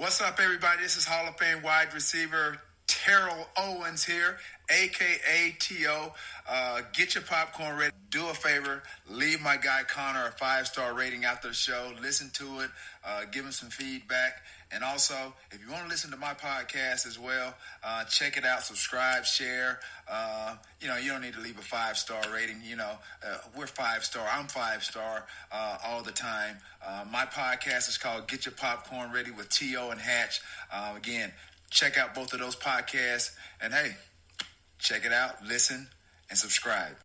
What's up, everybody? This is Hall of Fame wide receiver Terrell Owens here, a.k.a. T.O. Get your popcorn ready. Do a favor. Leave my guy Conor a 5-star rating after the show. Listen to it. Give him some feedback. And also, if you want to listen to my podcast as well, check it out. Subscribe, share. You don't need to leave a 5-star rating. We're 5-star. I'm 5-star all the time. My podcast is called Get Your Popcorn Ready with T.O. and Hatch. Again, check out both of those podcasts. And hey, check it out, listen, and subscribe.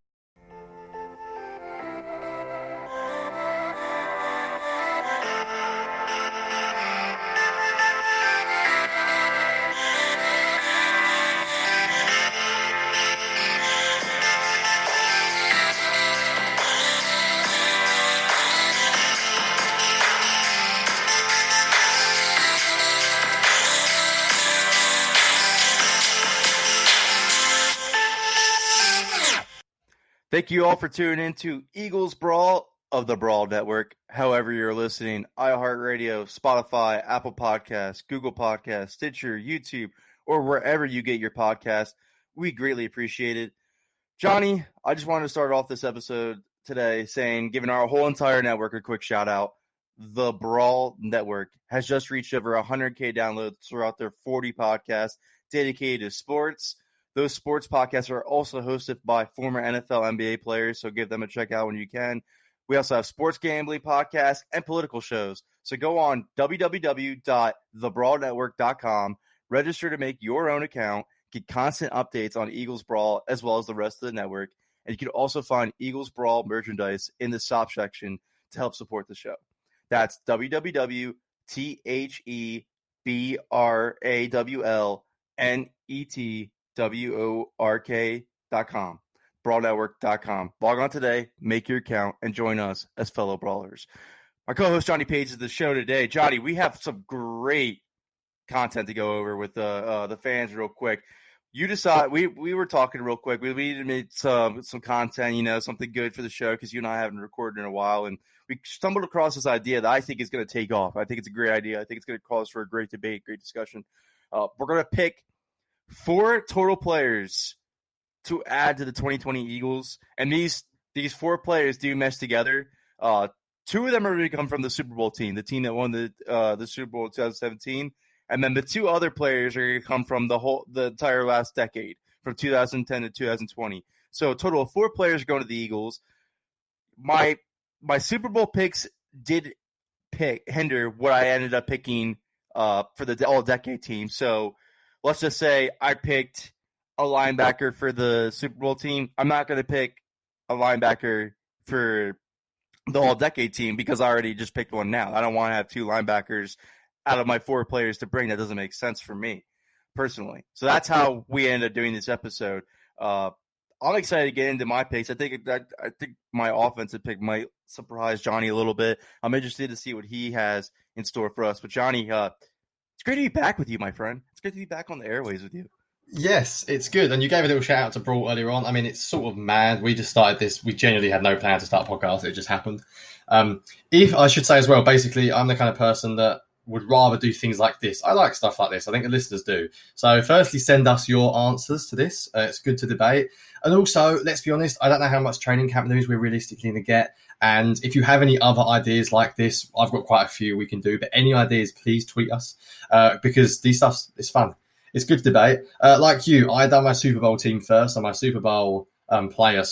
Thank you all for tuning in to Eagles Brawl of the Brawl Network. However you're listening, iHeartRadio, Spotify, Apple Podcasts, Google Podcasts, Stitcher, YouTube, or wherever you get your podcasts. We greatly appreciate it. Johnny, I just wanted to start off this episode today giving our whole entire network a quick shout out. The Brawl Network has just reached over 100K downloads throughout their 40 podcasts dedicated to sports. Those sports podcasts are also hosted by former NFL, NBA players, so give them a check out when you can. We also have sports gambling podcasts and political shows. So go on www.thebrawlnetwork.com, register to make your own account, get constant updates on Eagles Brawl as well as the rest of the network, and you can also find Eagles Brawl merchandise in the shop section to help support the show. That's www.thebrawlnetwork.com, brawlnetwork.com. Log on today, make your account, and join us as fellow brawlers. My co-host Johnny Page is the show today. Johnny, we have some great content to go over with the fans real quick. You decide. We were talking real quick. We needed to make some content, something good for the show because you and I haven't recorded in a while, and we stumbled across this idea that I think is going to take off. I think it's a great idea. I think it's going to cause for a great debate, great discussion. We're going to pick 4 total players to add to the 2020 Eagles, and these 4 players do mesh together. 2 of them are going to come from the Super Bowl team, the team that won the Super Bowl in 2017, and then the 2 other players are going to come from the entire last decade, from 2010 to 2020. So a total of 4 players going to the Eagles. My Super Bowl picks did hinder what I ended up picking for the all-decade team. So let's just say I picked a linebacker for the Super Bowl team. I'm not going to pick a linebacker for the all-decade team because I already just picked one now. I don't want to have 2 linebackers out of my 4 players to bring. That doesn't make sense for me personally. So that's how we ended up doing this episode. I'm excited to get into my picks. I think my offensive pick might surprise Johnny a little bit. I'm interested to see what he has in store for us. But Johnny, it's great to be back with you, my friend. It's great to be back on the airways with you. Yes, it's good. And you gave a little shout out to Brawl earlier on. I mean, it's sort of mad. We just started this. We genuinely had no plan to start a podcast. It just happened. If I should say as well, basically, I'm the kind of person that would rather do things like this. I like stuff like this. I think the listeners do. So firstly, send us your answers to this. It's good to debate. And also, let's be honest, I don't know how much training camp news we're realistically going to get. And if you have any other ideas like this, I've got quite a few we can do. But any ideas, please tweet us because these stuff's it's fun. It's good to debate. Like you, I done my Super Bowl team first, and my Super Bowl player,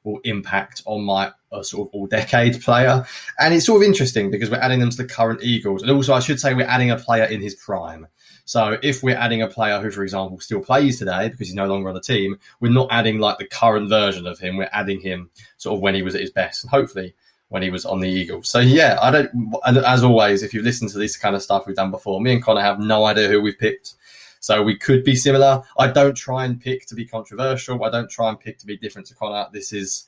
will impact on my sort of all-decade player. And it's sort of interesting because we're adding them to the current Eagles. And also, I should say we're adding a player in his prime. So if we're adding a player who, for example, still plays today because he's no longer on the team, we're not adding like the current version of him. We're adding him sort of when he was at his best, and hopefully when he was on the Eagles. So yeah, and as always, if you've listened to this kind of stuff we've done before, me and Conor have no idea who we've picked. So we could be similar. I don't try and pick to be controversial. I don't try and pick to be different to Conor. This is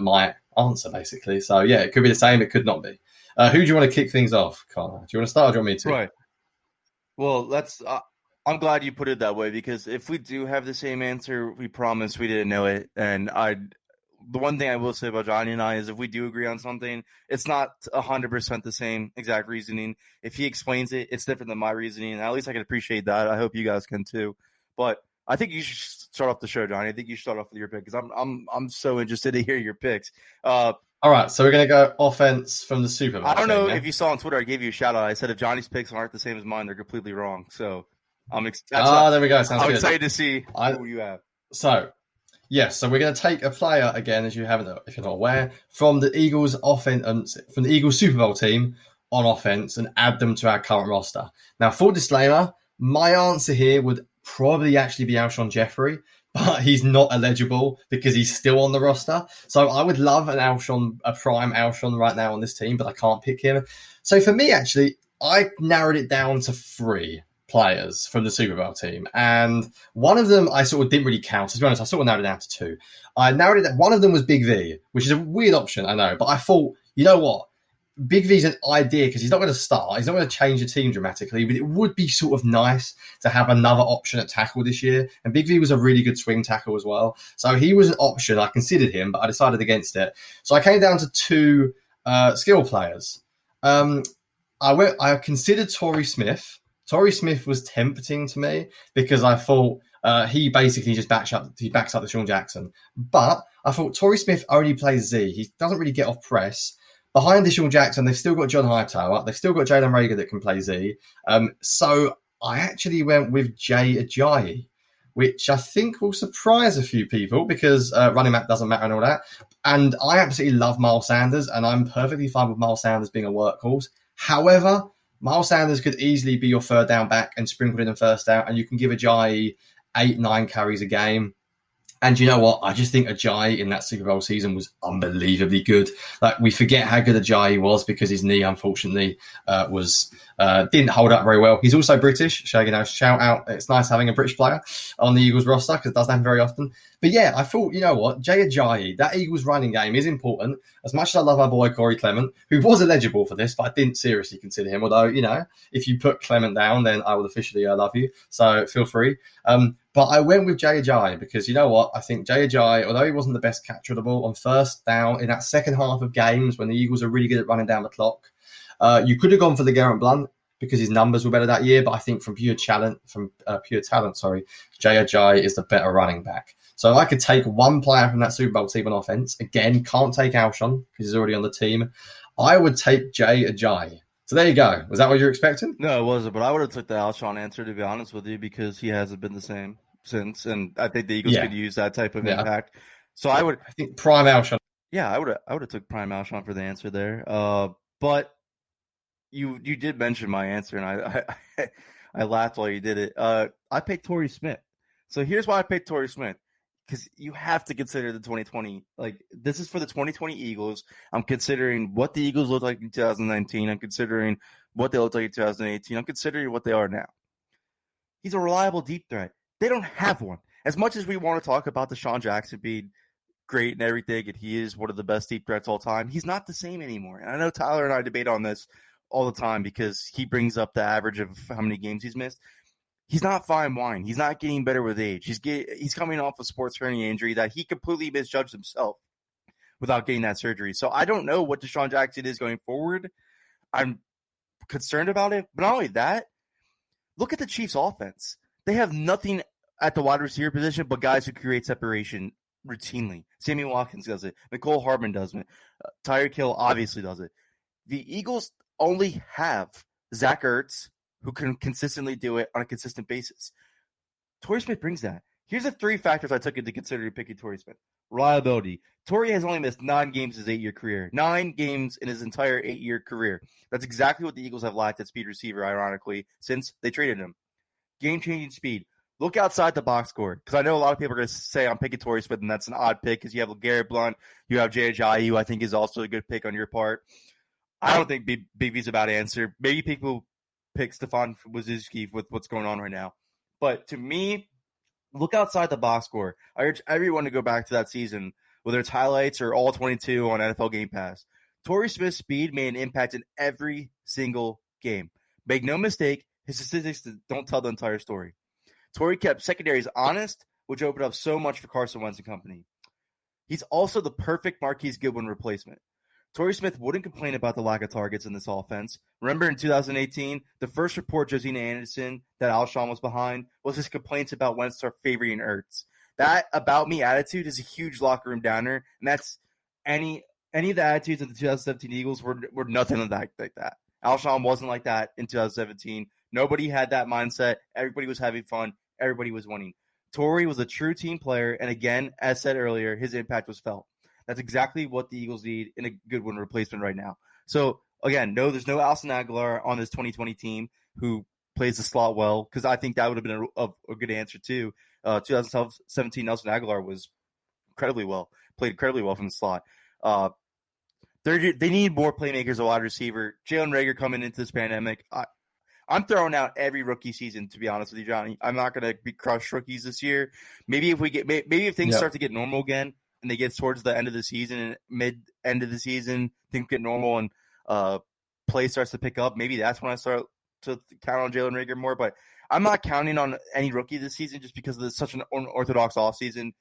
my answer, basically. So, yeah, it could be the same. It could not be. Who do you want to kick things off, Conor? Do you want to start or do you want me to? Right. Well, I'm glad you put it that way because if we do have the same answer, we promise we didn't know it. And the one thing I will say about Johnny and I is if we do agree on something, it's not 100% the same exact reasoning. If he explains it, it's different than my reasoning. And at least I can appreciate that. I hope you guys can too. But I think you should start off the show, Johnny. I think you should start off with your pick because I'm so interested to hear your picks. All right, so we're going to go offense from the Super Bowl. I don't know if you saw on Twitter, I gave you a shout out. I said if Johnny's picks aren't the same as mine, they're completely wrong. So there we go. Sounds I'm good. excited to see who you have. So, yes, so we're going to take a player again, as you haven't, if you're not aware, from the Eagles offense, from the Eagles Super Bowl team on offense, and add them to our current roster. Now, full disclaimer, my answer here would probably actually be Alshon Jeffrey, but he's not eligible because he's still on the roster. So I would love a prime Alshon right now on this team, but I can't pick him. So for me, actually, I narrowed it down to 3 players from the Super Bowl team. And one of them I sort of didn't really count. To be honest, I sort of narrowed it down to 2. I narrowed it down. One of them was Big V, which is a weird option, I know. But I thought, you know what? Big V's an idea because he's not going to start. He's not going to change the team dramatically, but it would be sort of nice to have another option at tackle this year. And Big V was a really good swing tackle as well. So he was an option. I considered him, but I decided against it. So I came down to 2 skill players. I considered Torrey Smith. Torrey Smith was tempting to me because I thought he basically just backs up the Sean Jackson. But I thought Torrey Smith only plays Z. He doesn't really get off press. Behind Deshaun Jackson, they've still got John Hightower. They've still got Jalen Reagor that can play Z. So I actually went with Jay Ajayi, which I think will surprise a few people because running back doesn't matter and all that. And I absolutely love Miles Sanders, and I'm perfectly fine with Miles Sanders being a workhorse. However, Miles Sanders could easily be your third down back and sprinkled in a first down, and you can give Ajayi 8-9 carries a game. And you know what? I just think Ajayi in that Super Bowl season was unbelievably good. Like, we forget how good Ajayi was because his knee, unfortunately, didn't hold up very well. He's also British, so shout out. It's nice having a British player on the Eagles roster because it doesn't happen very often. But yeah, I thought, you know what? Jay Ajayi, that Eagles running game is important. As much as I love our boy Corey Clement, who was eligible for this, but I didn't seriously consider him. Although, if you put Clement down, then I will officially love you. So feel free. But I went with Jay Ajayi because, you know what? I think Jay Ajayi, although he wasn't the best catcher of the ball on first down in that second half of games when the Eagles are really good at running down the clock, you could have gone for the Garrett Blunt because his numbers were better that year. But I think from pure talent, Jay Ajayi is the better running back. So I could take one player from that Super Bowl team on offense. Again, can't take Alshon because he's already on the team. I would take Jay Ajayi. So there you go. Was that what you were expecting? No, it wasn't. But I would have took the Alshon answer, to be honest with you, because he hasn't been the same since, and I think the Eagles could use that type of impact. So I think prime Alshon. Yeah, I would have took prime Alshon for the answer there. But you did mention my answer, and I laughed while you did it. I picked Torrey Smith. So here's why I picked Torrey Smith. Because you have to consider the 2020. Like, this is for the 2020 Eagles. I'm considering what the Eagles looked like in 2019. I'm considering what they looked like in 2018. I'm considering what they are now. He's a reliable deep threat. They don't have one. As much as we want to talk about Deshaun Jackson being great and everything, and he is one of the best deep threats all time, he's not the same anymore. And I know Tyler and I debate on this all the time because he brings up the average of how many games he's missed. He's not fine wine. He's not getting better with age. He's coming off a sports hernia injury that he completely misjudged himself without getting that surgery. So I don't know what Deshaun Jackson is going forward. I'm concerned about it. But not only that, look at the Chiefs' offense. They have nothing at the wide receiver position but guys who create separation routinely. Sammy Watkins does it. Mecole Hardman does it. Tyreek Hill obviously does it. The Eagles only have Zach Ertz, who can consistently do it on a consistent basis. Torrey Smith brings that. Here's the 3 factors I took into consideration picking Torrey Smith. Reliability. Torrey has only missed 9 games in his 8-year career. 9 games in his entire 8-year career. That's exactly what the Eagles have lacked at speed receiver, ironically, since they traded him. Game-changing speed. Look outside the box score, because I know a lot of people are going to say I'm picking Torrey Smith, and that's an odd pick because you have Garrett Blunt, you have Jay Ajayi, who I think is also a good pick on your part. I don't think Big V's a bad answer. Maybe people pick Stefan Wisniewski with what's going on right now. But to me, look outside the box score. I urge everyone to go back to that season, whether it's highlights or all 22 on NFL Game Pass. Torrey Smith's speed made an impact in every single game. Make no mistake, his statistics don't tell the entire story. Torrey kept secondaries honest, which opened up so much for Carson Wentz and company. He's also the perfect Marquise Goodwin replacement. Torrey Smith wouldn't complain about the lack of targets in this offense. Remember in 2018, the first report Josina Anderson that Alshon was behind was his complaints about Wentz favoring Ertz. That about me attitude is a huge locker room downer, and that's any of the attitudes of the 2017 Eagles were nothing like that. Alshon wasn't like that in 2017. Nobody had that mindset. Everybody was having fun. Everybody was winning. Torrey was a true team player, and again, as said earlier, his impact was felt. That's exactly what the Eagles need in a Goodwin replacement right now. So, again, no, there's no Alson Aguilar on this 2020 team who plays the slot well, because I think that would have been a good answer, too. 2017 Nelson Aguilar was played incredibly well from the slot. They need more playmakers, a wide receiver. Jalen Reagor coming into this pandemic. I'm throwing out every rookie season, to be honest with you, Johnny. I'm not going to be crush rookies this year. Maybe if things start to get normal again, and they get towards the end of the season and mid-end of the season, things get normal and play starts to pick up, maybe that's when I start to count on Jalen Reagor more. But I'm not counting on any rookie this season just because it's such an unorthodox offseason.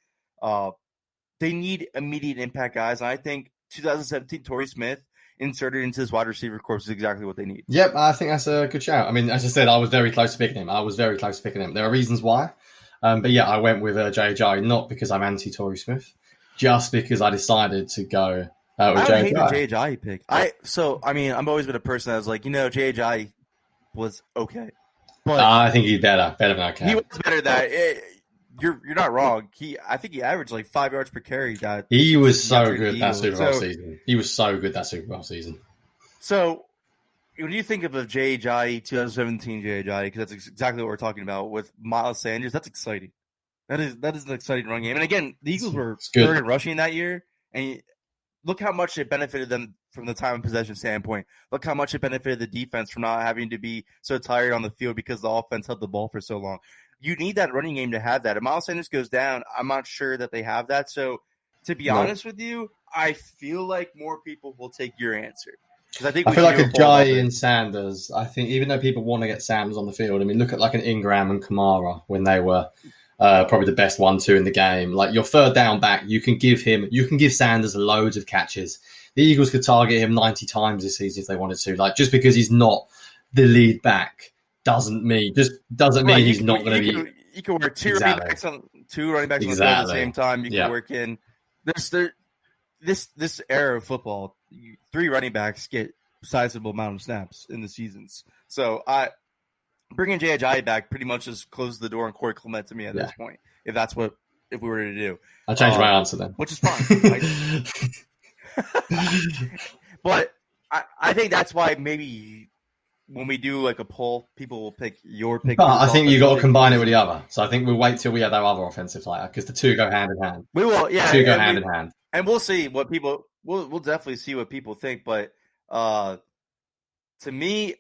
They need immediate impact guys, and I think 2017 Torrey Smith inserted into this wide receiver corps is exactly what they need. Yep, I think that's a good shout. I mean, as I said, I was very close to picking him. There are reasons why. But yeah, I went with JJ, not because I'm anti-Torrey Smith, just because I decided to go with I don't JJ. hate the JJ pick. I've always been a person that was like, JJ was okay. But I think he's better than okay. He was better than that. You're not wrong. I think he averaged like 5 yards per carry. He was so good that Super Bowl season. He was so good that Super Bowl season. So when you think of a JJ 2017 JJ, because that's exactly what we're talking about with Miles Sanders, that's exciting. That is an exciting run game. And again, the Eagles were third in rushing that year, and look how much it benefited them from the time and possession standpoint. Look how much it benefited the defense from not having to be so tired on the field because the offense held the ball for so long. You need that running game to have that. If Miles Sanders goes down, I'm not sure that they have that. So, to be honest with you, I feel like more people will take your answer. I feel like a Jai and Sanders. I think even though people want to get Sams on the field, I mean, look at like an Ingram and Kamara when they were probably the best 1-2 in the game. Like your third down back, you can give Sanders loads of catches. The Eagles could target him 90 times this season if they wanted to. Like just because he's not the lead back doesn't mean he's not going to be. You can work two running backs on the field at the same time. You can work in this era of football. 3 running backs get sizable amount of snaps in the seasons. So bringing J.J. back pretty much just closes the door on Corey Clement to me at this point. If we were to do, I'll change my answer then, which is fine. But I think that's why maybe when we do like a poll, people will pick your pick. But I think you got to combine it with the other. So I think we'll wait till we have our other offensive player because the two go hand in hand. We will, yeah. The two go hand in hand, and we'll see what people. We'll definitely see what people think. But to me,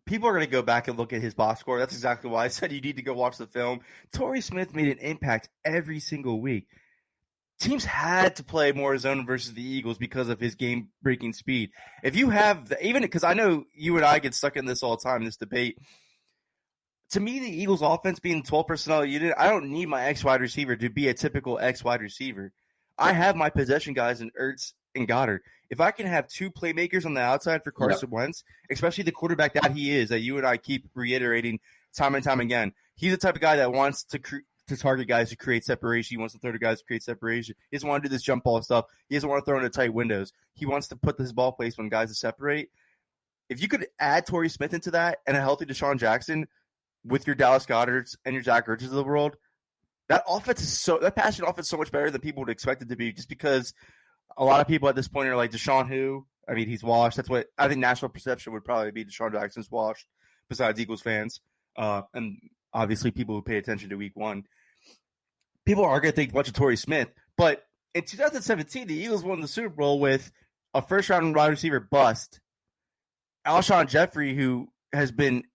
people are going to go back and look at his box score. That's exactly why I said you need to go watch the film. Torrey Smith made an impact every single week. Teams had to play more zone versus the Eagles because of his game-breaking speed. If you have even because I know you and I get stuck in this all the time, this debate. To me, the Eagles' offense being 12 personnel unit, I don't need my X wide receiver to be a typical X wide receiver. I have my possession guys in Ertz and Goddard. If I can have 2 playmakers on the outside for Carson Wentz, especially the quarterback that he is, that you and I keep reiterating time and time again, he's the type of guy that wants to target guys to create separation. He wants to throw to guys to create separation. He doesn't want to do this jump ball stuff. He doesn't want to throw into tight windows. He wants to put this ball placement on guys to separate. If you could add Torrey Smith into that and a healthy Deshaun Jackson with your Dallas Goddards and your Zach Ertzes of the world, that passing offense is so much better than people would expect it to be, just because a lot of people at this point are like, Deshaun who? I mean, he's washed. That's what I think national perception would probably be. Deshaun Jackson's washed, besides Eagles fans. And obviously people who pay attention to week 1. People are going to think a bunch of Torrey Smith. But in 2017, the Eagles won the Super Bowl with a first-round wide receiver bust, Alshon Jeffrey, who has been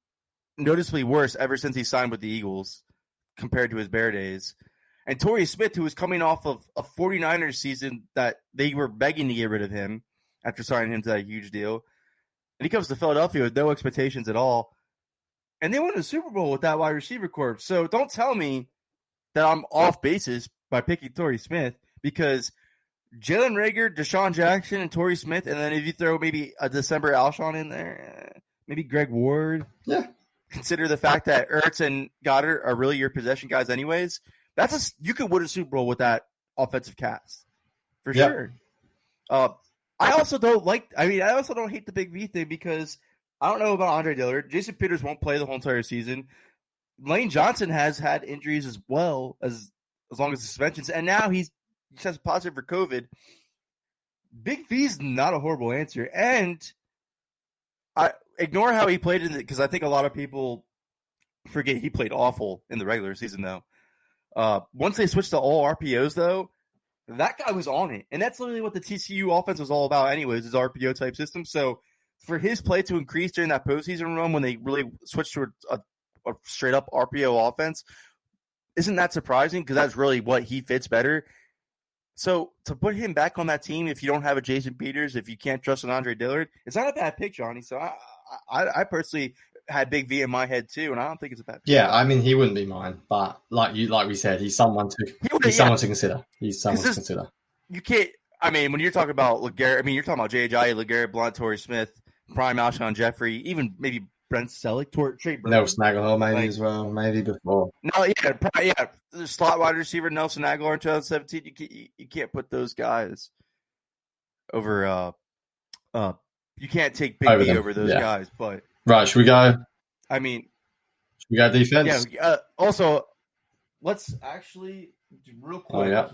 noticeably worse ever since he signed with the Eagles compared to his Bear days, and Torrey Smith, who was coming off of a 49ers season that they were begging to get rid of him after signing him to that huge deal. And he comes to Philadelphia with no expectations at all. And they won the Super Bowl with that wide receiver corps. So don't tell me that I'm off basis by picking Torrey Smith. because Jalen Reagor, Deshaun Jackson, and Torrey Smith, and then if you throw maybe a December Alshon in there, maybe Greg Ward. Yeah. Consider the fact that Ertz and Goddard are really your possession guys anyways. You could win a Super Bowl with that offensive cast for sure. I also don't hate the Big V thing because I don't know about Andre Dillard. Jason Peters won't play the whole entire season. Lane Johnson has had injuries as well as long as the suspensions, and now he tests positive for COVID. Big V's not a horrible answer, and I ignore how he played in it because I think a lot of people forget he played awful in the regular season. Though, once they switched to all RPOs, though, that guy was on it, and that's literally what the TCU offense was all about, anyways, is RPO type system. So for his play to increase during that postseason run when they really switched to a straight up RPO offense, isn't that surprising? Because that's really what he fits better. So to put him back on that team, if you don't have a Jason Peters, if you can't trust an Andre Dillard, it's not a bad pick, Johnny. So I personally had Big V in my head too, and I don't think it's a bad pick. Yeah, I mean, he wouldn't be mine, but like we said, he's someone to consider. He's someone to consider. You can't. I mean, when you're talking about LeGarrette, you're talking about J.J. LeGarrette Blount, Torrey Smith, Prime Alshon Jeffrey, even maybe Brent Selleck, Trey Burton. Nelson Aguilar maybe as well, maybe before. No, yeah. The slot wide receiver Nelson Aguilar in 2017. You can't put those guys over. You can't take Big V over those guys. But right, should we go? I mean, should we go defense? Yeah. Also, let's actually real quick.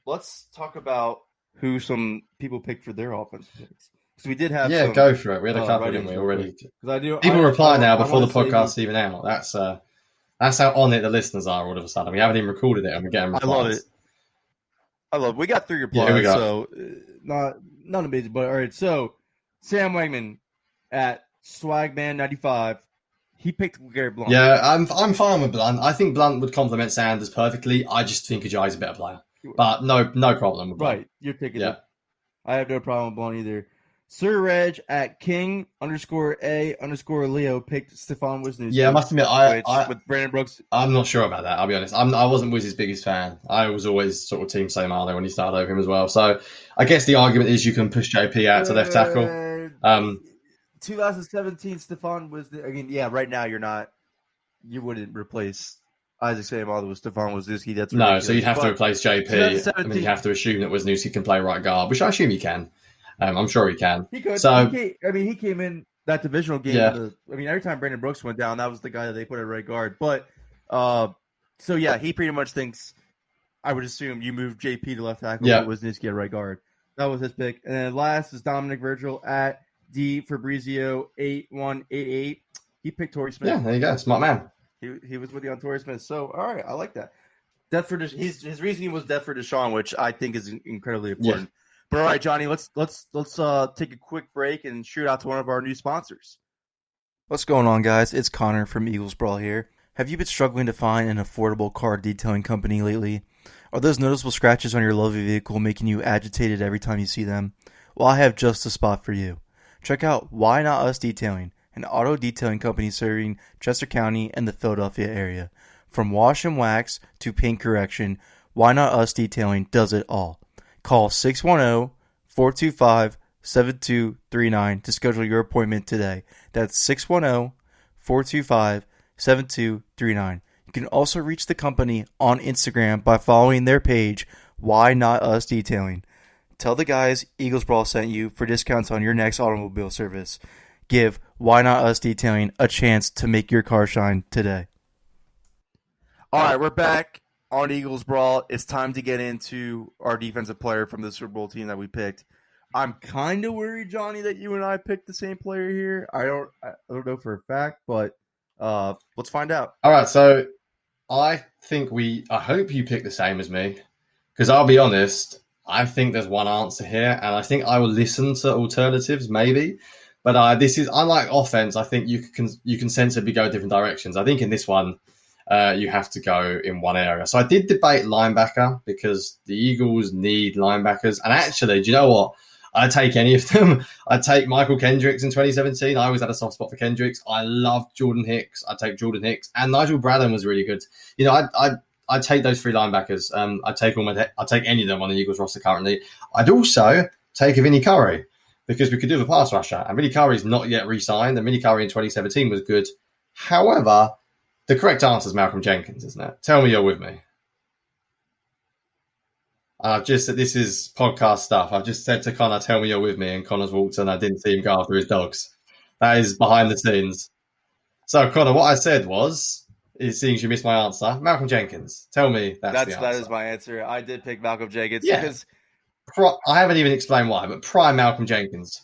Let's talk about who some people picked for their offensive picks. So we did have go for it. We had a couple, didn't we, already? People reply now before the podcast's even out. That's how on it the listeners are all of a sudden. We haven't even recorded it and we're getting replies. I love it. We got 3 replies, so not amazing. But all right, so Sam Wegman at Swagman95, he picked Garrett Blount. Yeah, I'm fine with Blount. I think Blount would complement Sanders perfectly. I just think Ajayi's a better player. But no problem with Blount. Right, you're picking it. I have no problem with Blount either. Sir Reg at King_A_Leo picked Stephon Wisniewski. Yeah, I must admit, with Brandon Brooks. I'm not sure about that, I'll be honest. I wasn't Wiz's biggest fan. I was always sort of team Saimano when he started over him as well. So I guess the argument is you can push JP out to left tackle. 2017 Stephon Wisniewski. I mean, yeah, right now you wouldn't replace Isaac Saimano with Stephon Wisniewski. That's ridiculous. So you'd have to replace JP. I mean, you have to assume that Wisniewski can play right guard, which I assume he can. I'm sure he can. He could. So, he came in that divisional game. Yeah. Every time Brandon Brooks went down, that was the guy that they put at right guard. But, he pretty much thinks, I would assume, you move JP to left tackle, but Wisniewski at right guard. That was his pick. And then last is Dominic Virgil at D Fabrizio 8188. He picked Torrey Smith. Yeah, there you go. Smart man. He was with you on Torrey Smith. So, all right, I like that. His reasoning was death for Deshaun, which I think is incredibly important. Yeah. But all right, Johnny, let's take a quick break and shoot out to one of our new sponsors. What's going on, guys? It's Connor from Eagles Brawl here. Have you been struggling to find an affordable car detailing company lately? Are those noticeable scratches on your lovely vehicle making you agitated every time you see them? Well, I have just the spot for you. Check out Why Not Us Detailing, an auto detailing company serving Chester County and the Philadelphia area. From wash and wax to paint correction, Why Not Us Detailing does it all. Call 610-425-7239 to schedule your appointment today. That's 610-425-7239. You can also reach the company on Instagram by following their page, Why Not Us Detailing. Tell the guys Eagles Brawl sent you for discounts on your next automobile service. Give Why Not Us Detailing a chance to make your car shine today. All right, we're back on Eagles Brawl. It's time to get into our defensive player from the Super Bowl team that we picked. I'm kind of worried, Johnny, that you and I picked the same player here. I don't know for a fact, but let's find out. All right, so I hope you picked the same as me, because I'll be honest, I think there's one answer here, and I think I will listen to alternatives maybe. But this is unlike offense. I think you can sensibly go different directions. I think in this one, you have to go in one area. So I did debate linebacker because the Eagles need linebackers. And actually, do you know what? I'd take any of them. I'd take Michael Kendricks in 2017. I always had a soft spot for Kendricks. I loved Jordan Hicks. I'd take Jordan Hicks. And Nigel Bradham was really good. You know, I'd take those 3 linebackers. I'd take any of them on the Eagles roster currently. I'd also take a Vinny Curry because we could do the pass rusher. And Vinny Curry's not yet re-signed. And Vinny Curry in 2017 was good. However, the correct answer is Malcolm Jenkins, isn't it? Tell me you're with me. I've just said this is podcast stuff. I've just said to Connor, tell me you're with me. And Connor's walked and I didn't see him go after his dogs. That is behind the scenes. So, Connor, what I said was, it seems you missed my answer. Malcolm Jenkins. Tell me that's the answer. That is my answer. I did pick Malcolm Jenkins. Yeah. Because I haven't even explained why, but prime Malcolm Jenkins.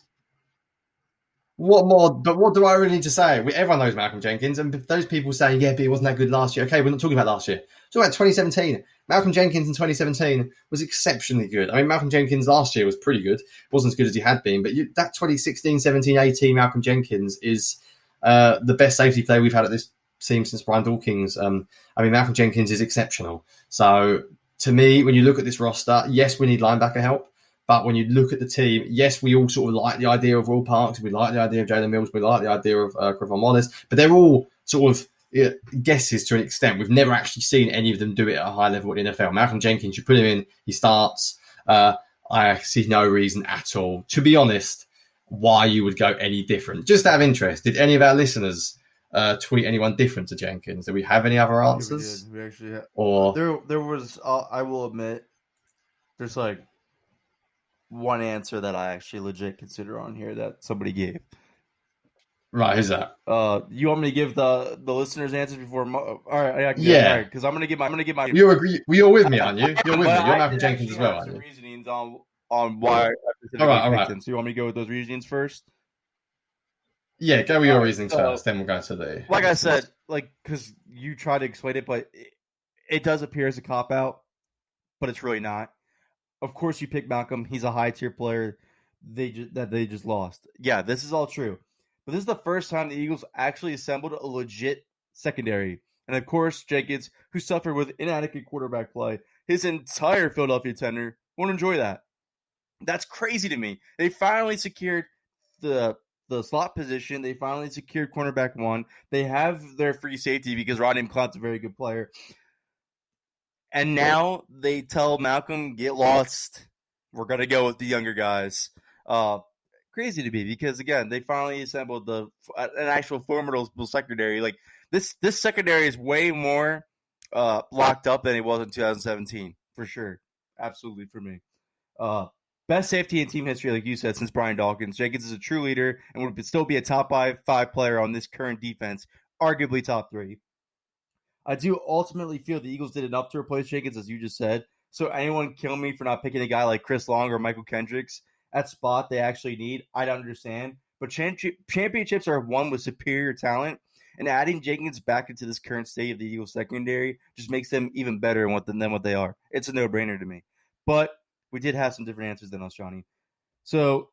What more? But what do I really need to say? Everyone knows Malcolm Jenkins, and those people saying, yeah, but he wasn't that good last year. Okay, we're not talking about last year. We're talking about 2017. Malcolm Jenkins in 2017 was exceptionally good. I mean, Malcolm Jenkins last year was pretty good. Wasn't as good as he had been, but that 2016, 17, 18 Malcolm Jenkins is the best safety player we've had at this team since Brian Dawkins. I mean, Malcolm Jenkins is exceptional. So, to me, when you look at this roster, yes, we need linebacker help. But when you look at the team, yes, we all sort of like the idea of Will Parks. We like the idea of Jalen Mills. We like the idea of Griffon Wallace. But they're all sort of guesses to an extent. We've never actually seen any of them do it at a high level in the NFL. Malcolm Jenkins, you put him in, he starts. I see no reason at all, to be honest, why you would go any different. Just out of interest, did any of our listeners tweet anyone different to Jenkins? Do we have any other answers? We actually have. Or there was. I will admit, there's like one answer that I actually legit consider on here that somebody gave. Right, who's that? You want me to give the listeners' answers before? All right, yeah. Because I'm gonna give my. You're with me, aren't you? You're with me. You're Malcolm Jenkins as well, aren't you? Reasonings on why. All right. So you want me to go with those reasonings first? Yeah, go with your reasonings first, then we'll go to the. Like I said, because you try to explain it, but it does appear as a cop out, but it's really not. Of course, you pick Malcolm. He's a high tier player. They just lost. Yeah, this is all true. But this is the first time the Eagles actually assembled a legit secondary. And of course, Jenkins, who suffered with inadequate quarterback play his entire Philadelphia tenure, won't enjoy that. That's crazy to me. They finally secured the slot position. They finally secured cornerback 1. They have their free safety because Rodney McLeod's a very good player. And now they tell Malcolm, get lost. We're going to go with the younger guys. Crazy to me because, again, they finally assembled an actual formidable secondary. Like this secondary is way more locked up than it was in 2017, for sure. Absolutely for me. Best safety in team history, like you said, since Brian Dawkins. Jenkins is a true leader and would still be a top five player on this current defense, arguably top 3. I do ultimately feel the Eagles did enough to replace Jenkins, as you just said. So anyone kill me for not picking a guy like Chris Long or Michael Kendricks at spot they actually need, I don't understand. But championships are won with superior talent, and adding Jenkins back into this current state of the Eagles secondary just makes them even better than what they are. It's a no-brainer to me. But we did have some different answers than us, Johnny. So,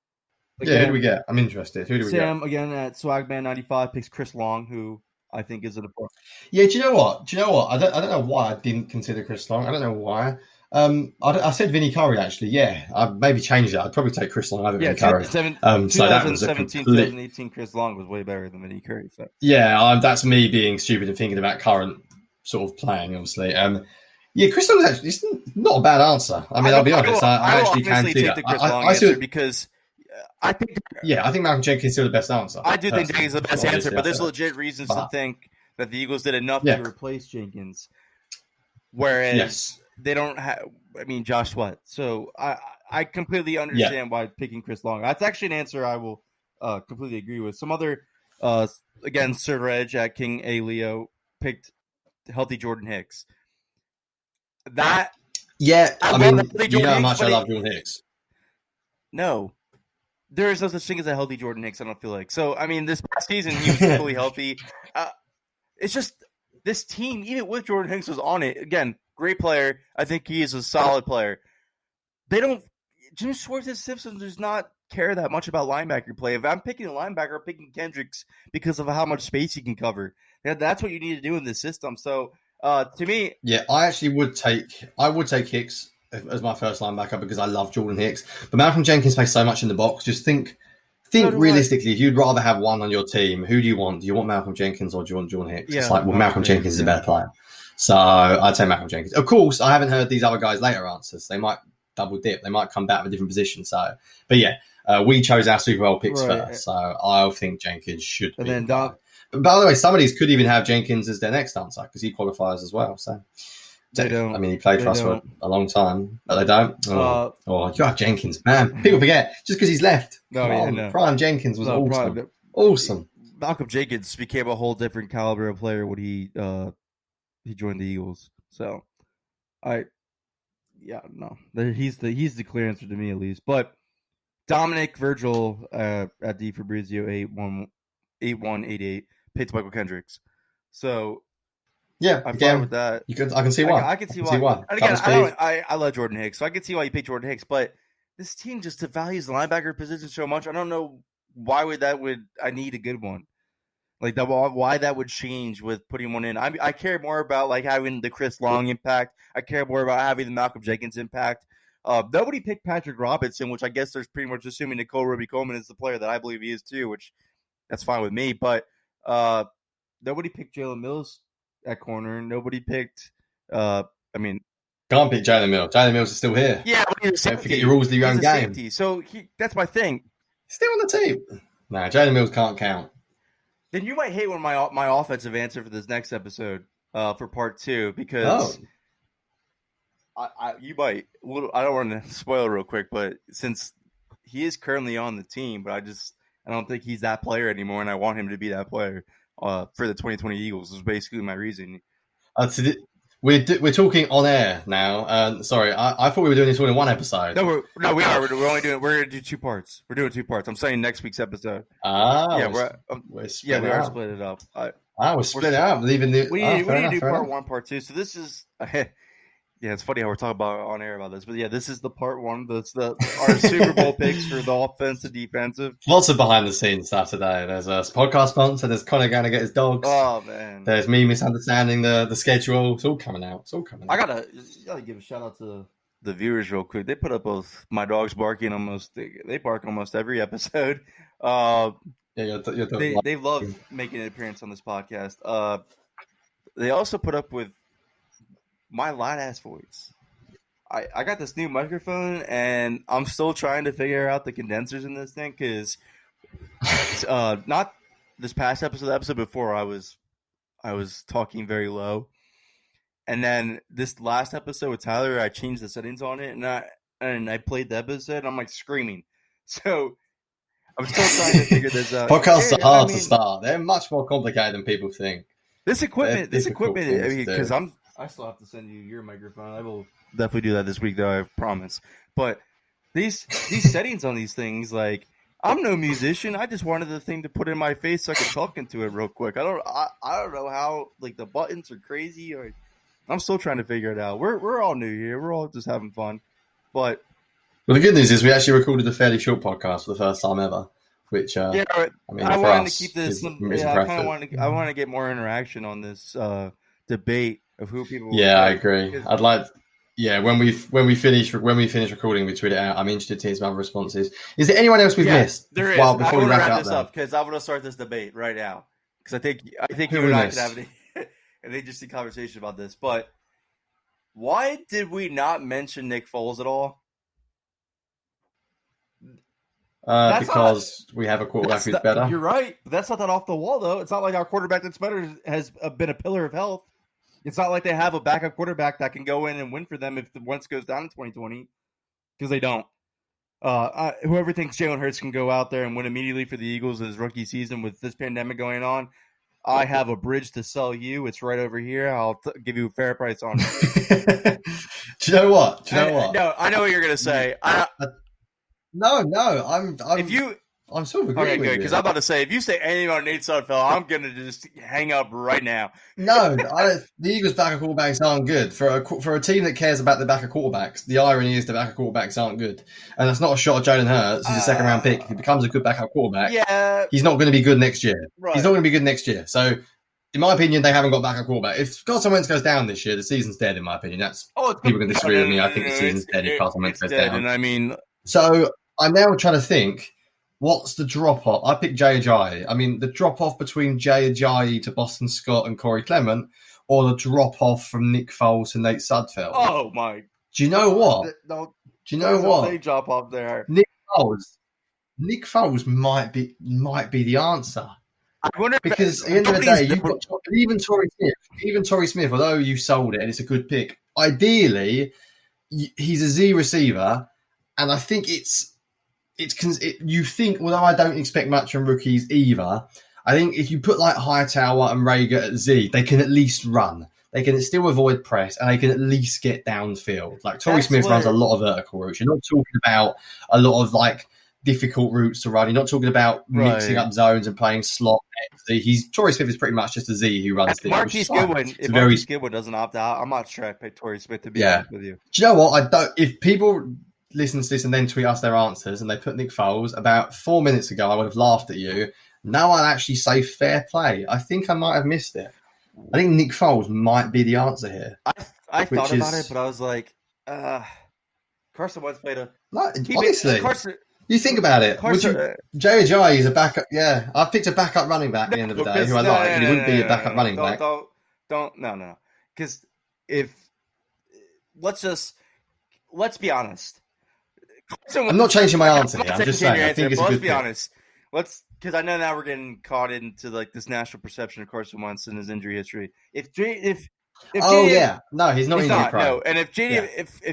again, who do we get? I'm interested. Who do we get? Sam, again, at Swagman95, picks Chris Long, who I think is an important. Yeah, do you know what? I don't know why I didn't consider Chris Long. I don't know why. I said Vinny Curry, actually. Yeah, I'd maybe change that. I'd probably take Chris Long over Vinny Curry. 2017, 2018, Chris Long was way better than Vinny Curry. So. Yeah, that's me being stupid and thinking about current sort of playing, obviously. Yeah, Chris Long is actually not a bad answer. I mean, I'll be honest. I actually can see that. I see because I think. Yeah, I think Malcolm Jenkins is still the best answer. I do think Jenkins is the best answer, but there's legit reasons to think that the Eagles did enough to replace Jenkins, whereas they don't have. I mean, Josh Sweat. So I completely understand why picking Chris Long. That's actually an answer I will completely agree with. Some other again, Server Edge at King A Leo picked healthy Jordan Hicks. I mean, you know how much I love Jordan Hicks. No, there is no such thing as a healthy Jordan Hicks. I don't feel like so. I mean, this past season he was fully healthy. It's just this team, even with Jordan Hicks was on it again. Great player. I think he is a solid player. Jim Schwartz's Simpson does not care that much about linebacker play. If I'm picking a linebacker, I'm picking Kendricks because of how much space he can cover. That's what you need to do in this system. So. To me, I actually would take Hicks as my first linebacker because I love Jordan Hicks. But Malcolm Jenkins plays so much in the box. Just think realistically. If you'd rather have one on your team, who do you want? Do you want Malcolm Jenkins or do you want Jordan Hicks? It's like, Malcolm Jenkins is a better player. So I'd say Malcolm Jenkins. Of course, I haven't heard these other guys' later answers. They might double dip. They might come back with a different position. So, but yeah, we chose our Super Bowl picks first. So I think Jenkins should be. And then but by the way, some of these could even have Jenkins as their next answer because he qualifies as well. So they don't. I mean, he played for us for a long time, but they don't. You have Jenkins, man. People forget just because he's left. No. Prime Jenkins was awesome. Awesome. Malcolm Jenkins became a whole different caliber of player when he joined the Eagles. So, he's the clear answer to me at least. But Dominic Virgil at D Fabrizio 8188 picked Michael Kendricks. So yeah, I'm fine with that. I can see why. I can see why. And again, I love Jordan Hicks, so I can see why you picked Jordan Hicks. But this team just devalues the linebacker position so much. I don't know why I need a good one. Like why that would change with putting one in. I care more about like having the Chris Long impact. I care more about having the Malcolm Jenkins impact. Nobody picked Patrick Robinson, which I guess there's pretty much assuming Nicole Roby-Coleman is the player that I believe he is too, which that's fine with me. But nobody picked Jalen Mills at corner. Nobody picked. Can't pick Jalen Mills. Jalen Mills is still here. Yeah, but don't forget your rules of your own game. Safety. So that's my thing. Still on the team. Nah, Jalen Mills can't count. Then you might hate one of my offensive answer for this next episode for part 2 because you might. I don't want to spoil real quick, but since he is currently on the team, but I don't think he's that player anymore, and I want him to be that player for the 2020 Eagles. Is basically my reason. We're talking on air now. Sorry, I thought we were doing this all in one episode. No, we are. We're going to do 2 parts. We're doing 2 parts. I'm saying next week's episode. We're split it up. We're split it up. Leaving the. We need to do part 1, part 2. So this is. It's funny how we're talking about on air about this, but yeah, this is the part 1. That's our Super Bowl picks for the offensive, defensive. Lots of behind the scenes stuff today. There's a podcast sponsor. There's Conor going to get his dogs. Oh man. There's me misunderstanding the schedule. It's all coming out. I gotta give a shout out to the viewers real quick. They put up both my dogs barking they bark almost every episode. They love making an appearance on this podcast. They also put up with my loud ass voice. I got this new microphone and I'm still trying to figure out the condensers in this thing because not this past episode, the episode before I was talking very low, and then this last episode with Tyler I changed the settings on it and I played the episode and I'm like screaming. So I'm still trying to figure this out. Podcasts are hard to start. They're much more complicated than people think. This equipment, because I still have to send you your microphone. I will definitely do that this week, though. I promise. But these settings on these things, like I'm no musician. I just wanted the thing to put in my face so I could talk into it real quick. I don't know how like the buttons are crazy. Or I'm still trying to figure it out. We're all new here. We're all just having fun. But the good news is we actually recorded a fairly short podcast for the first time ever. Which I wanted to keep this. I want to get more interaction on this debate of who people. Yeah, I agree. I'd like. Yeah, when we finish recording, we tweet it out. I'm interested to hear some other responses. Is there anyone else we've missed? There is. Well, before we wrap this up, because I'm going to start this debate right now. Because I think you and I could have an interesting conversation about this. But why did we not mention Nick Foles at all? Because we have a quarterback who's better. You're right. But that's not that off the wall, though. It's not like our quarterback that's better has been a pillar of health. It's not like they have a backup quarterback that can go in and win for them if the Wentz goes down in 2020, because they don't. Whoever thinks Jalen Hurts can go out there and win immediately for the Eagles in his rookie season with this pandemic going on, I have a bridge to sell you. It's right over here. I'll give you a fair price on it. Do you know what? No, I know what you're going to say. I'm sort of agreeing with you. Good, because I'm about to say, if you say anything about Nate Sudfeld, I'm going to just hang up right now. No, the Eagles' backup quarterbacks aren't good. For a team that cares about the backup quarterbacks, the irony is the backup quarterbacks aren't good. And that's not a shot at Jalen Hurts. He's a second-round pick. If he becomes a good backup quarterback, he's not going to be good next year. Right. He's not going to be good next year. So, in my opinion, they haven't got backup quarterback. If Carson Wentz goes down this year, the season's dead, in my opinion. People can disagree with me. I think the season's dead if Carson Wentz goes down. And So, I'm now trying to think, what's the drop-off? I picked Jay Ajayi. I mean, the drop-off between Jay Ajayi to Boston Scott and Corey Clement or the drop off from Nick Foles to Nate Sudfeld. Oh my! Do you know what? Do you know what? They drop off there. Nick Foles might be the answer. I wonder because at the end of the day, you've got even Torrey Smith. Although you sold it and it's a good pick, ideally he's a Z receiver, and I think you think. Although I don't expect much from rookies either, I think if you put like Hightower and Rager at Z, they can at least run. They can still avoid press, and they can at least get downfield. Like Torrey Smith runs a lot of vertical routes. You're not talking about a lot of like difficult routes to run. You're not talking about mixing up zones and playing slot. Torrey Smith is pretty much just a Z who runs things. Marquise Goodwin doesn't opt out, I'm not sure I picked Torrey Smith to be honest with you. Do you know what? If people listen to this and then tweet us their answers and they put Nick Foles, about 4 minutes ago I would have laughed at you. Now I'd actually say fair play. I think I might have missed it. I think Nick Foles might be the answer here. I thought about it, but I was like, Carson Wentz played honestly. You think about it. J.J. is a backup. Yeah, I picked a backup running back at the end of the day who I like. He wouldn't be a backup running back. No. Because let's be honest. I'm not changing my answer here. I'm just saying. I think it's a good. Let's be honest. Because I know now we're getting caught into like this national perception of Carson Wentz and his injury history. No, he's not injury prone. No, and if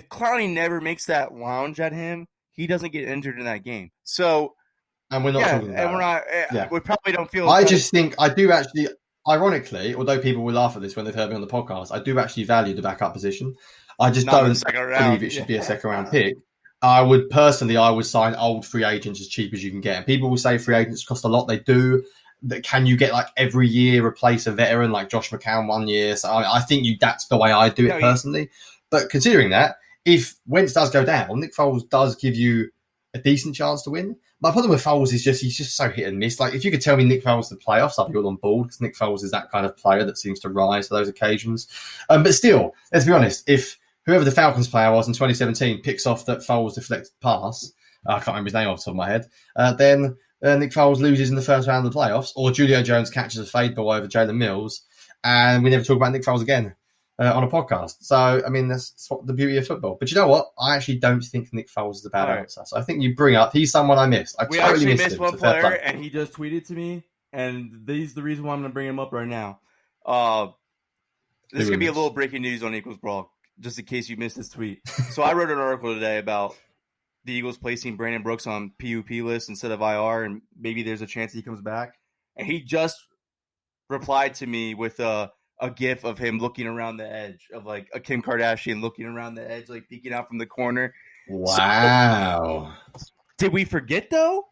Clowney never makes that lounge at him, he doesn't get injured in that game. So, and we're not talking about. And we're not. We probably don't feel. I just think I do actually. Ironically, although people will laugh at this when they've heard me on the podcast, I do actually value the backup position. I just don't believe it should be a second round pick. I would sign old free agents as cheap as you can get. And people will say free agents cost a lot. They do. Can you get like every year replace a veteran like Josh McCown 1 year? So I think that's the way I do it personally. But considering that, if Wentz does go down, Nick Foles does give you a decent chance to win. My problem with Foles is he's just so hit and miss. Like if you could tell me Nick Foles the playoffs, I'd be all on board because Nick Foles is that kind of player that seems to rise to those occasions. But still, let's be honest, if whoever the Falcons player was in 2017 picks off that Foles deflected pass, I can't remember his name off the top of my head, then Nick Foles loses in the first round of the playoffs, or Julio Jones catches a fade ball over Jalen Mills, and we never talk about Nick Foles again on a podcast. So, I mean, that's the beauty of football. But you know what? I actually don't think Nick Foles is a bad answer. So I think you bring up, he's someone I missed. We totally missed one player, and he just tweeted to me, and this is the reason why I'm going to bring him up right now. This is going to be a little breaking news on Eagles Brawl, just in case you missed this tweet. So I wrote an article today about the Eagles placing Brandon Brooks on PUP list instead of IR, and maybe there's a chance he comes back. And he just replied to me with a gif of him looking around the edge, of like a Kim Kardashian looking around the edge, like peeking out from the corner. Wow. So, did we forget though?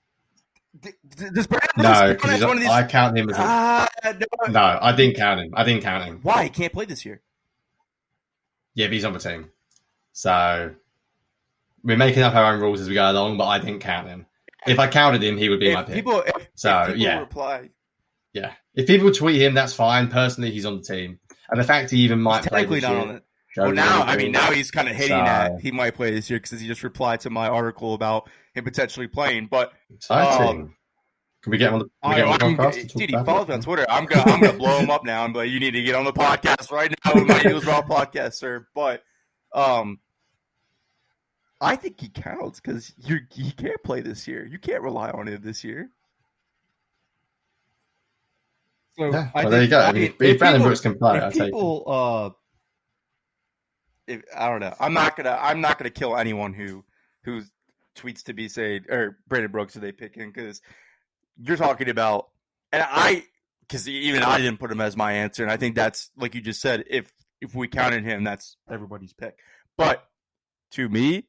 Does Brandon Brooks I count him as No, I didn't count him. Why? He can't play this year. Yeah, but he's on the team. So we're making up our own rules as we go along, but I didn't count him. If I counted him, he would be my pick. If people reply. Yeah. If people tweet him, that's fine. Personally, he's on the team. And the fact he even might play this year. Well, now he's kind of hitting that he might play this year because he just replied to my article about him potentially playing. But exciting. Can we get him on the podcast? Dude, he follows me on Twitter. I'm gonna blow him up now and be like, you need to get on the podcast right now with my Eagles Raw podcast, sir. But I think he counts because he can't play this year. You can't rely on him this year. So there you go. If Brandon Brooks can play, I take him. I don't know. I'm not gonna kill anyone who tweets to be saying or Brandon Brooks who they pick him because you're talking about because even I didn't put him as my answer, and I think that's like you just said. If we counted him, that's everybody's pick. But to me,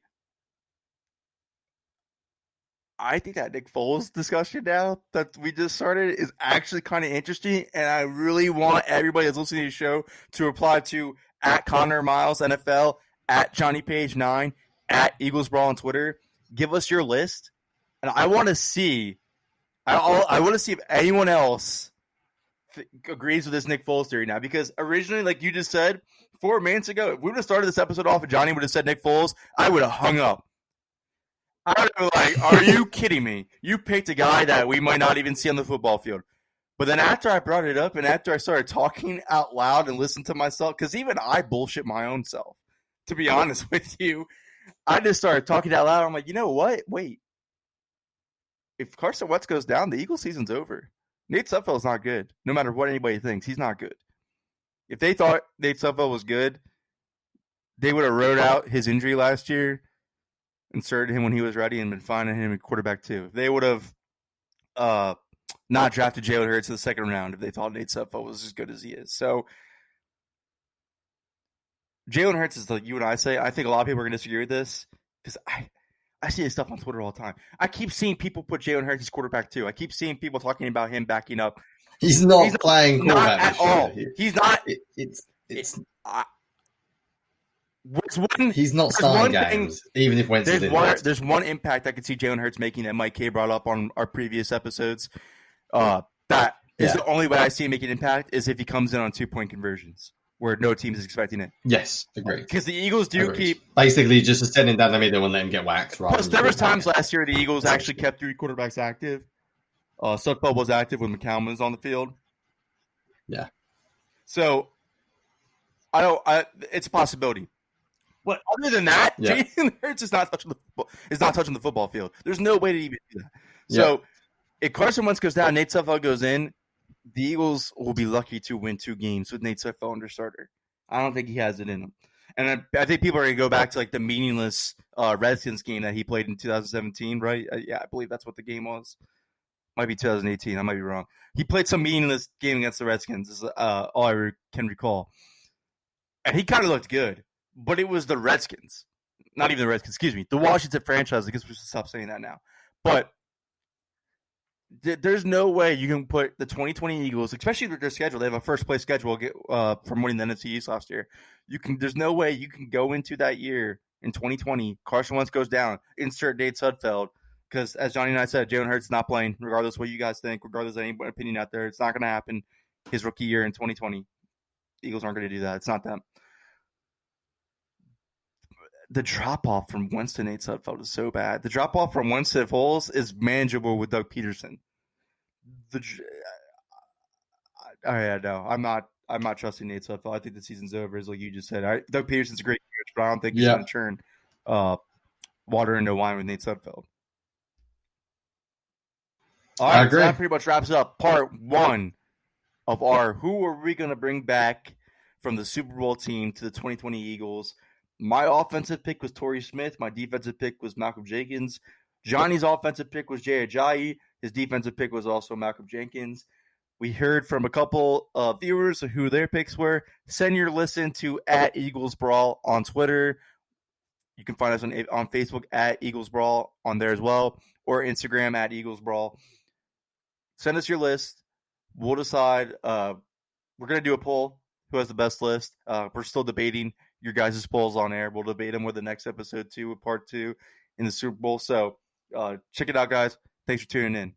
I think that Nick Foles discussion now that we just started is actually kind of interesting, and I really want everybody that's listening to the show to reply to @ConnorMilesNFL, @JohnnyPage9, @EaglesBrawl on Twitter. Give us your list, and I want to see. I want to see if anyone else agrees with this Nick Foles theory now, because originally, like you just said, 4 minutes ago, if we would have started this episode off and Johnny would have said Nick Foles, I would have hung up. I would have been like, are you kidding me? You picked a guy that we might not even see on the football field. But then after I brought it up and after I started talking out loud and listened to myself, because even I bullshit my own self, to be honest with you, I just started talking out loud. I'm like, you know what? Wait. If Carson Wentz goes down, the Eagles season's over. Nate Sudfeld's not good. No matter what anybody thinks, he's not good. If they thought Nate Sudfeld was good, they would have rode out his injury last year, inserted him when he was ready, and been finding him at quarterback too. They would have not drafted Jalen Hurts in the second round if they thought Nate Sudfeld was as good as he is. So Jalen Hurts is like you and I say. I think a lot of people are going to disagree with this because I see this stuff on Twitter all the time. I keep seeing people put Jalen Hurts as quarterback too. I keep seeing people talking about him backing up. He's not playing quarterback at all. He's not. He's not starting games, even if Wentz is in. There's one impact I could see Jalen Hurts making that Mike K brought up on our previous episodes. That is the only way I see him making an impact is if he comes in on 2-point conversions where no team is expecting it. Yes, agreed. Because the Eagles do keep basically just extending down the middle and let him get whacked. Plus, there was times last year the Eagles actually kept 3 quarterbacks active. Sudfeld was active when McCown was on the field. Yeah. So it's a possibility. But other than that, Jalen Hurts is not touching the football field. There's no way to even do that. So if Carson Wentz goes down, Nate Sudfeld goes in, the Eagles will be lucky to win 2 games with Nate Sudfeld under starter. I don't think he has it in him. And I think people are going to go back to like the meaningless Redskins game that he played in 2017, right? I believe that's what the game was. Might be 2018. I might be wrong. He played some meaningless game against the Redskins is all I can recall. And he kind of looked good. But it was the Redskins. Not even the Redskins. Excuse me. The Washington franchise. I guess we should stop saying that now. But there's no way you can put the 2020 Eagles, especially with their schedule. They have a first-place schedule from winning the NFC East last year. There's no way you can go into that year in 2020. Carson Wentz goes down. Insert Nate Sudfeld. Because as Johnny and I said, Jalen Hurts is not playing, regardless of what you guys think, regardless of any opinion out there. It's not going to happen his rookie year in 2020. Eagles aren't going to do that. It's not them. The drop-off from Wentz to Nate Sudfeld is so bad. The drop-off from Wentz to Foles is manageable with Doug Peterson. No, I'm not trusting Nate Sudfeld. I think the season's over, as like you just said. Doug Peterson's a great coach, but I don't think he's going to turn water into wine with Nate Sudfeld. All right, I agree. So that pretty much wraps up part 1 of our who are we going to bring back from the Super Bowl team to the 2020 Eagles. My offensive pick was Torrey Smith. My defensive pick was Malcolm Jenkins. Johnny's offensive pick was Jay Ajayi. His defensive pick was also Malcolm Jenkins. We heard from a couple of viewers who their picks were. Send your listen to @EaglesBrawl on Twitter. You can find us on Facebook @EaglesBrawl on there as well, or Instagram @EaglesBrawl. Send us your list. We'll decide. We're going to do a poll. Who has the best list? We're still debating your guys' polls on air. We'll debate them with the next episode 2, with part 2 in the Super Bowl. So check it out, guys. Thanks for tuning in.